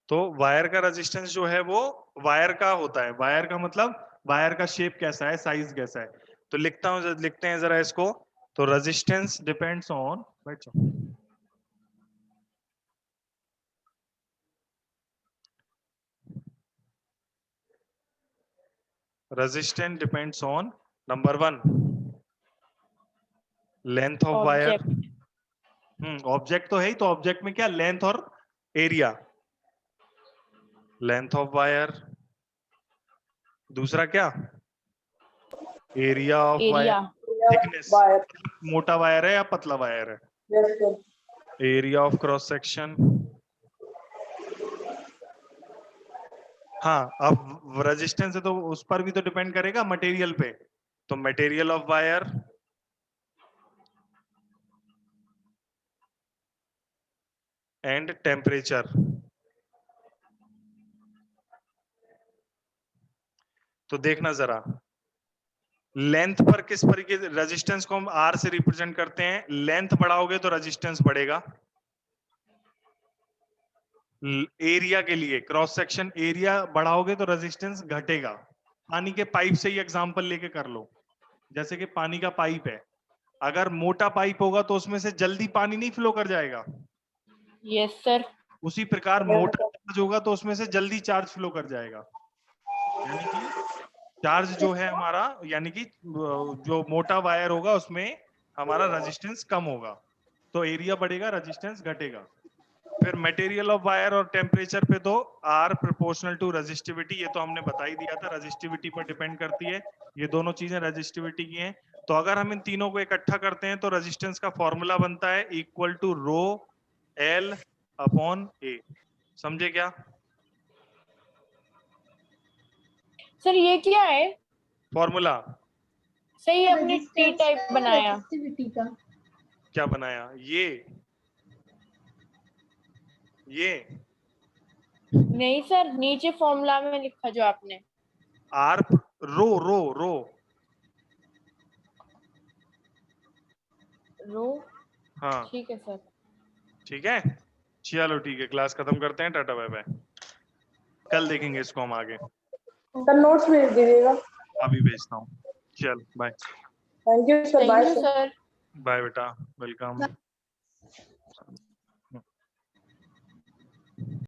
तो wire का रेजिस्टेंस जो है वो वायर का होता है, वायर का मतलब वायर का शेप कैसा है, साइज कैसा है। तो लिखता हूं, लिखते हैं जरा इसको। तो रेजिस्टेंस डिपेंड्स ऑन, बैठ जाओ, resistance depends on number 1 length of wire. Object तो है ही, तो ऑब्जेक्ट में क्या लेंथ और एरिया, लेंथ ऑफ वायर। दूसरा क्या? Area of wire, thickness, wire. मोटा वायर है या पतला वायर है। Yes sir. Area of cross section. हाँ, अब रेजिस्टेंस है तो उस पर भी तो डिपेंड करेगा, मटेरियल पे। तो material of wire and temperature. तो देखना जरा, लेंथ पर किस तरीके से, रेजिस्टेंस को हम आर से रिप्रेजेंट करते हैं, लेंथ बढ़ाओगे तो रेजिस्टेंस बढ़ेगा। एरिया के लिए क्रॉस सेक्शन एरिया बढ़ाओगे तो रेजिस्टेंस घटेगा। पानी के पाइप से ही एग्जांपल लेके कर लो, जैसे कि पानी का पाइप है, अगर मोटा पाइप होगा तो उसमें से जल्दी पानी नहीं फ्लो कर जाएगा। Yes sir. उसी प्रकार मोटा चार्ज होगा तो उसमें से जल्दी चार्ज फ्लो कर जाएगा। यानी कि चार्ज जो है हमारा, यानी कि जो मोटा वायर होगा उसमें हमारा रेजिस्टेंस कम होगा, तो एरिया बढ़ेगा, रेजिस्टेंस घटेगा। फिर मटेरियल ऑफ वायर और टेम्परेचर पे तो आर प्रोपोर्शनल टू रेजिस्टिविटी, ये तो हमने बता ही दिया था, रेजिस्टिविटी पर डिपेंड करती है। ये दोनों चीजें रेजिस्टिविटी की हैं। तो अगर हम इन तीनों को इकट्ठा करते हैं तो रेजिस्टेंस का फॉर्मूला बनता है equal to rho L upon A. समझे क्या? सर ये क्या है फॉर्मूला? सही, हमने टी टाइप बनाया। रेजिस्टिविटी का क्या बनाया? ये नहीं सर, नीचे फॉर्मूला में लिखा जो आपने। आर रो रो रो रो। हाँ ठीक है सर। ठीक है, चलो ठीक है, क्लास खत्म करते हैं, टाटा बाय बाय। कल देखेंगे इसको हम आगे। सर नोट्स भेज दीजिएगा। अभी भेजता हूँ, चल bye. Thank you sir. Thank bye you sir. Bye बेटा, वेलकम।